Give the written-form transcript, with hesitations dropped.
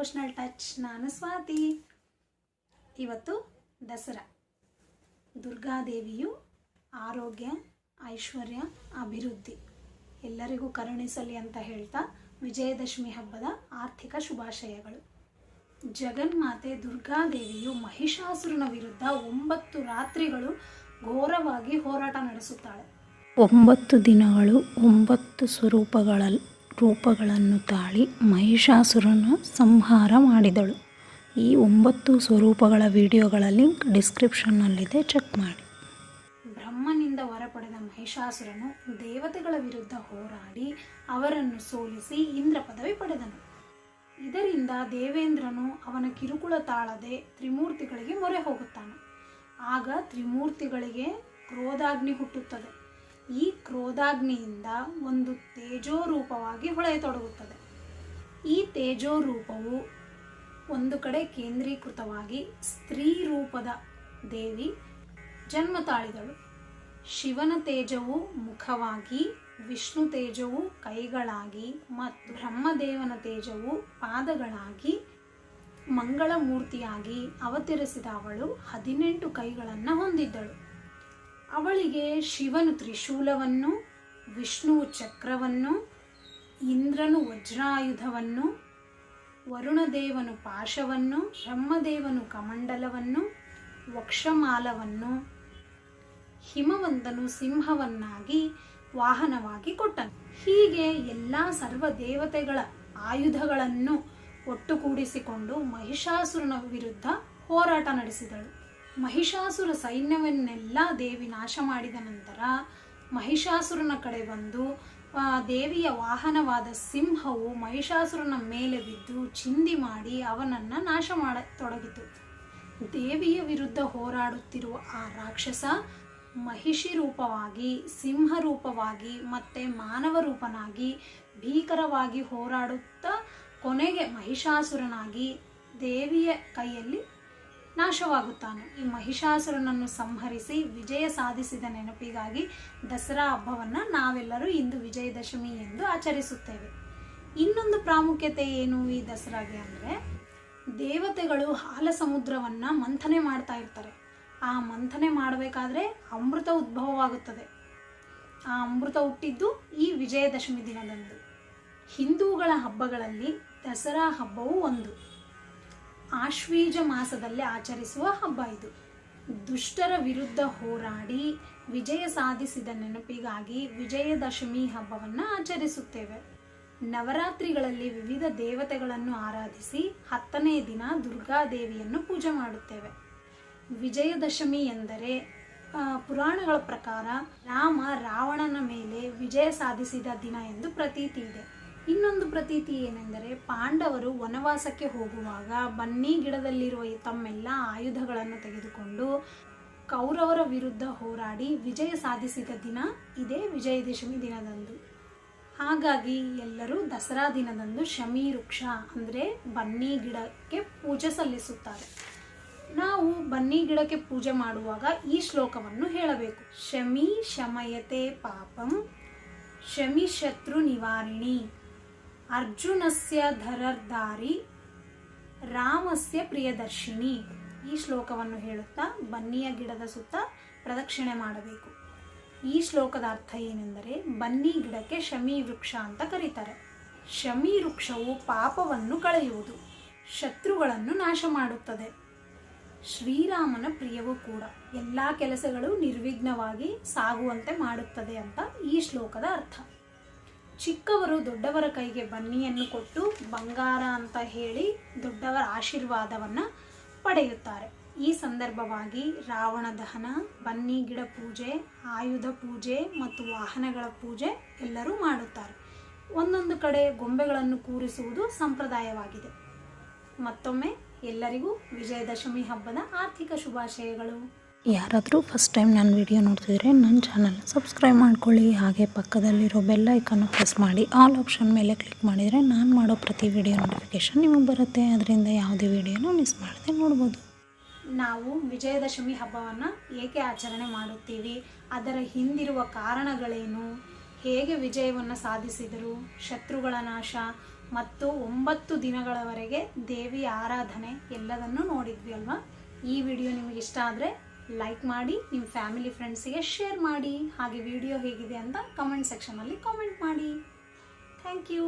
Devotional touch. ನಾನು ಸ್ವಾತಿ. ಇವತ್ತು ದಸರಾ. ದುರ್ಗಾದೇವಿಯು ಆರೋಗ್ಯ, ಐಶ್ವರ್ಯ, ಅಭಿವೃದ್ಧಿ ಎಲ್ಲರಿಗೂ ಕರುಣಿಸಲಿ ಅಂತ ಹೇಳ್ತಾ ವಿಜಯದಶಮಿ ಹಬ್ಬದ ಆರ್ಥಿಕ ಶುಭಾಶಯಗಳು. ಜಗನ್ಮಾತೆ ದುರ್ಗಾದೇವಿಯು ಮಹಿಷಾಸುರನ ವಿರುದ್ಧ 9 ರಾತ್ರಿಗಳು ಘೋರವಾಗಿ ಹೋರಾಟ ನಡೆಸುತ್ತಾಳೆ. 9 ದಿನಗಳು 9 ರೂಪಗಳನ್ನು ತಾಳಿ ಮಹಿಷಾಸುರನ ಸಂಹಾರ ಮಾಡಿದಳು. ಈ 9 ಸ್ವರೂಪಗಳ ವಿಡಿಯೋಗಳ ಲಿಂಕ್ ಡಿಸ್ಕ್ರಿಪ್ಷನ್ನಲ್ಲಿದೆ, ಚೆಕ್ ಮಾಡಿ. ಬ್ರಹ್ಮನಿಂದ ವರ ಪಡೆದ ಮಹಿಷಾಸುರನು ದೇವತೆಗಳ ವಿರುದ್ಧ ಹೋರಾಡಿ ಅವರನ್ನು ಸೋಲಿಸಿ ಇಂದ್ರ ಪದವಿ ಪಡೆದನು. ಇದರಿಂದ ದೇವೇಂದ್ರನು ಅವನ ಕಿರುಕುಳ ತಾಳದೆ ತ್ರಿಮೂರ್ತಿಗಳಿಗೆ ಮೊರೆ ಹೋಗುತ್ತಾನೆ. ಆಗ ತ್ರಿಮೂರ್ತಿಗಳಿಗೆ ಕ್ರೋಧಾಗ್ನಿ ಹುಟ್ಟುತ್ತದೆ. ಈ ಕ್ರೋಧಾಗ್ನಿಯಿಂದ ಒಂದು ತೇಜೋರೂಪವಾಗಿ ಹೊಳೆಯತೊಡಗುತ್ತದೆ. ಈ ತೇಜೋರೂಪವು ಒಂದು ಕಡೆ ಕೇಂದ್ರೀಕೃತವಾಗಿ ಸ್ತ್ರೀ ರೂಪದ ದೇವಿ ಜನ್ಮ ತಾಳಿದಳು. ಶಿವನ ತೇಜವು ಮುಖವಾಗಿ, ವಿಷ್ಣು ತೇಜವು ಕೈಗಳಾಗಿ ಮತ್ತು ಬ್ರಹ್ಮದೇವನ ತೇಜವು ಪಾದಗಳಾಗಿ ಮಂಗಳ ಮೂರ್ತಿಯಾಗಿ ಅವತರಿಸಿದ ಅವಳು 18 ಕೈಗಳನ್ನು ಹೊಂದಿದ್ದಳು. ಅವಳಿಗೆ ಶಿವನು ತ್ರಿಶೂಲವನ್ನು, ವಿಷ್ಣುವು ಚಕ್ರವನ್ನು, ಇಂದ್ರನು ವಜ್ರಾಯುಧವನ್ನು, ವರುಣದೇವನು ಪಾಶವನ್ನು, ಬ್ರಹ್ಮದೇವನು ಕಮಂಡಲವನ್ನು, ವಕ್ಷಮಾಲವನ್ನು, ಹಿಮವಂತನು ಸಿಂಹವನ್ನಾಗಿ ವಾಹನವಾಗಿ ಕೊಟ್ಟನು. ಹೀಗೆ ಎಲ್ಲ ಸರ್ವ ದೇವತೆಗಳ ಆಯುಧಗಳನ್ನು ಒಟ್ಟುಗೂಡಿಸಿಕೊಂಡು ಮಹಿಷಾಸುರನ ವಿರುದ್ಧ ಹೋರಾಟ ನಡೆಸಿದಳು. ಮಹಿಷಾಸುರ ಸೈನ್ಯವನ್ನೆಲ್ಲ ದೇವಿ ನಾಶ ಮಾಡಿದ ನಂತರ ಮಹಿಷಾಸುರನ ಕಡೆ ಬಂದು ದೇವಿಯ ವಾಹನವಾದ ಸಿಂಹವು ಮಹಿಷಾಸುರನ ಮೇಲೆ ಬಿದ್ದು ಚಿಂದಿ ಮಾಡಿ ಅವನನ್ನು ನಾಶ ಮಾಡತೊಡಗಿತು. ದೇವಿಯ ವಿರುದ್ಧ ಹೋರಾಡುತ್ತಿರುವ ಆ ರಾಕ್ಷಸ ಮಹಿಷಿ ರೂಪವಾಗಿ, ಸಿಂಹ ರೂಪವಾಗಿ ಮತ್ತು ಮಾನವ ರೂಪನಾಗಿ ಭೀಕರವಾಗಿ ಹೋರಾಡುತ್ತಾ ಕೊನೆಗೆ ಮಹಿಷಾಸುರನಾಗಿ ದೇವಿಯ ಕೈಯಲ್ಲಿ ನಾಶವಾಗುತ್ತಾನೆ. ಈ ಮಹಿಷಾಸುರನನ್ನು ಸಂಹರಿಸಿ ವಿಜಯ ಸಾಧಿಸಿದ ನೆನಪಿಗಾಗಿ ದಸರಾ ಹಬ್ಬವನ್ನು ನಾವೆಲ್ಲರೂ ಇಂದು ವಿಜಯದಶಮಿ ಎಂದು ಆಚರಿಸುತ್ತೇವೆ. ಇನ್ನೊಂದು ಪ್ರಾಮುಖ್ಯತೆ ಏನು ಈ ದಸರಾಗೆ ಅಂದರೆ, ದೇವತೆಗಳು ಹಾಲ ಸಮುದ್ರವನ್ನು ಮಂಥನೆ ಮಾಡ್ತಾ ಇರ್ತಾರೆ. ಆ ಮಂಥನೆ ಮಾಡಬೇಕಾದ್ರೆ ಅಮೃತ ಉದ್ಭವವಾಗುತ್ತದೆ. ಆ ಅಮೃತ ಹುಟ್ಟಿದ್ದು ಈ ವಿಜಯದಶಮಿ ದಿನದಂದು. ಹಿಂದೂಗಳ ಹಬ್ಬಗಳಲ್ಲಿ ದಸರಾ ಹಬ್ಬವು ಒಂದು. ಆಶ್ವೀಜ ಮಾಸದಲ್ಲಿ ಆಚರಿಸುವ ಹಬ್ಬ ಇದು. ದುಷ್ಟರ ವಿರುದ್ಧ ಹೋರಾಡಿ ವಿಜಯ ಸಾಧಿಸಿದ ನೆನಪಿಗಾಗಿ ವಿಜಯದಶಮಿ ಹಬ್ಬವನ್ನು ಆಚರಿಸುತ್ತೇವೆ. ನವರಾತ್ರಿಗಳಲ್ಲಿ ವಿವಿಧ ದೇವತೆಗಳನ್ನು ಆರಾಧಿಸಿ 10ನೇ ದಿನ ದುರ್ಗಾದೇವಿಯನ್ನು ಪೂಜೆ ಮಾಡುತ್ತೇವೆ. ವಿಜಯದಶಮಿ ಎಂದರೆ ಪುರಾಣಗಳ ಪ್ರಕಾರ ರಾಮ ರಾವಣನ ಮೇಲೆ ವಿಜಯ ಸಾಧಿಸಿದ ದಿನ ಎಂದು ಪ್ರತೀತಿ ಇದೆ. ಇನ್ನೊಂದು ಪ್ರತೀತಿ ಏನೆಂದರೆ, ಪಾಂಡವರು ವನವಾಸಕ್ಕೆ ಹೋಗುವಾಗ ಬನ್ನಿ ಗಿಡದಲ್ಲಿರುವ ತಮ್ಮೆಲ್ಲ ಆಯುಧಗಳನ್ನು ತೆಗೆದುಕೊಂಡು ಕೌರವರ ವಿರುದ್ಧ ಹೋರಾಡಿ ವಿಜಯ ಸಾಧಿಸಿದ ದಿನ ಇದೇ ವಿಜಯದಶಮಿ ದಿನದಂದು. ಹಾಗಾಗಿ ಎಲ್ಲರೂ ದಸರಾ ದಿನದಂದು ಶಮಿ ವೃಕ್ಷ ಅಂದರೆ ಬನ್ನಿ ಗಿಡಕ್ಕೆ ಪೂಜೆ ಸಲ್ಲಿಸುತ್ತಾರೆ. ನಾವು ಬನ್ನಿ ಗಿಡಕ್ಕೆ ಪೂಜೆ ಮಾಡುವಾಗ ಈ ಶ್ಲೋಕವನ್ನು ಹೇಳಬೇಕು. ಶಮಿ ಶಮಯತೆ ಪಾಪಂ ಶಮಿ ಶತ್ರು ನಿವಾರಿಣಿ ಅರ್ಜುನಸ್ಯ ಧರರ್ಧಾರಿ ರಾಮಸ್ಯ ಪ್ರಿಯದರ್ಶಿನಿ. ಈ ಶ್ಲೋಕವನ್ನು ಹೇಳುತ್ತಾ ಬನ್ನಿಯ ಗಿಡದ ಸುತ್ತ ಪ್ರದಕ್ಷಿಣೆ ಮಾಡಬೇಕು. ಈ ಶ್ಲೋಕದ ಅರ್ಥ ಏನೆಂದರೆ, ಬನ್ನಿ ಗಿಡಕ್ಕೆ ಶಮಿ ವೃಕ್ಷ ಅಂತ ಕರೀತಾರೆ. ಶಮಿ ವೃಕ್ಷವು ಪಾಪವನ್ನು ಕಳೆಯುವುದು, ಶತ್ರುಗಳನ್ನು ನಾಶ ಮಾಡುತ್ತದೆ, ಶ್ರೀರಾಮನ ಪ್ರಿಯವೂ ಕೂಡ, ಎಲ್ಲ ಕೆಲಸಗಳು ನಿರ್ವಿಘ್ನವಾಗಿ ಸಾಗುವಂತೆ ಮಾಡುತ್ತದೆ ಅಂತ ಈ ಶ್ಲೋಕದ ಅರ್ಥ. ಚಿಕ್ಕವರು ದೊಡ್ಡವರ ಕೈಗೆ ಬನ್ನಿಯನ್ನು ಕೊಟ್ಟು ಬಂಗಾರ ಅಂತ ಹೇಳಿ ದೊಡ್ಡವರ ಆಶೀರ್ವಾದವನ್ನು ಪಡೆಯುತ್ತಾರೆ. ಈ ಸಂದರ್ಭವಾಗಿ ರಾವಣ ದಹನ, ಬನ್ನಿ ಗಿಡ ಪೂಜೆ, ಆಯುಧ ಪೂಜೆ ಮತ್ತು ವಾಹನಗಳ ಪೂಜೆ ಎಲ್ಲರೂ ಮಾಡುತ್ತಾರೆ. ಒಂದೊಂದು ಕಡೆ ಗೊಂಬೆಗಳನ್ನು ಕೂರಿಸುವುದು ಸಂಪ್ರದಾಯವಾಗಿದೆ. ಮತ್ತೊಮ್ಮೆ ಎಲ್ಲರಿಗೂ ವಿಜಯದಶಮಿ ಹಬ್ಬದ ಆರ್ಥಿಕ ಶುಭಾಶಯಗಳು. ಯಾರಾದರೂ ಫಸ್ಟ್ ಟೈಮ್ ನನ್ನ ವಿಡಿಯೋ ನೋಡ್ತಿದ್ರೆ ನನ್ನ ಚಾನಲ್ನ ಸಬ್ಸ್ಕ್ರೈಬ್ ಮಾಡ್ಕೊಳ್ಳಿ. ಹಾಗೆ ಪಕ್ಕದಲ್ಲಿರೋ ಬೆಲ್ ಐಕನ್ನು ಪ್ರೆಸ್ ಮಾಡಿ ಆಲ್ ಆಪ್ಷನ್ ಮೇಲೆ ಕ್ಲಿಕ್ ಮಾಡಿದರೆ ನಾನು ಮಾಡೋ ಪ್ರತಿ ವಿಡಿಯೋ ನೋಟಿಫಿಕೇಷನ್ ನಿಮಗೆ ಬರುತ್ತೆ. ಅದರಿಂದ ಯಾವುದೇ ವಿಡಿಯೋನ ಮಿಸ್ ಮಾಡದೆ ನೋಡ್ಬೋದು. ನಾವು ವಿಜಯದಶಮಿ ಹಬ್ಬವನ್ನು ಏಕೆ ಆಚರಣೆ ಮಾಡುತ್ತೀವಿ, ಅದರ ಹಿಂದಿರುವ ಕಾರಣಗಳೇನು, ಹೇಗೆ ವಿಜಯವನ್ನು ಸಾಧಿಸಿದರು, ಶತ್ರುಗಳ ನಾಶ ಮತ್ತು 9 ದಿನಗಳವರೆಗೆ ದೇವಿ ಆರಾಧನೆ ಎಲ್ಲದನ್ನು ನೋಡಿದ್ವಿ ಅಲ್ವಾ. ಈ ವಿಡಿಯೋ ನಿಮಗೆ ಇಷ್ಟ ಆದರೆ ಲೈಕ್ ಮಾಡಿ, ನಿಮ್ಮ ಫ್ಯಾಮಿಲಿ ಫ್ರೆಂಡ್ಸಿಗೆ ಶೇರ್ ಮಾಡಿ. ಹಾಗೆ ವಿಡಿಯೋ ಹೇಗಿದೆ ಅಂತ ಕಮೆಂಟ್ ಸೆಕ್ಷನಲ್ಲಿ ಕಾಮೆಂಟ್ ಮಾಡಿ. Thank you.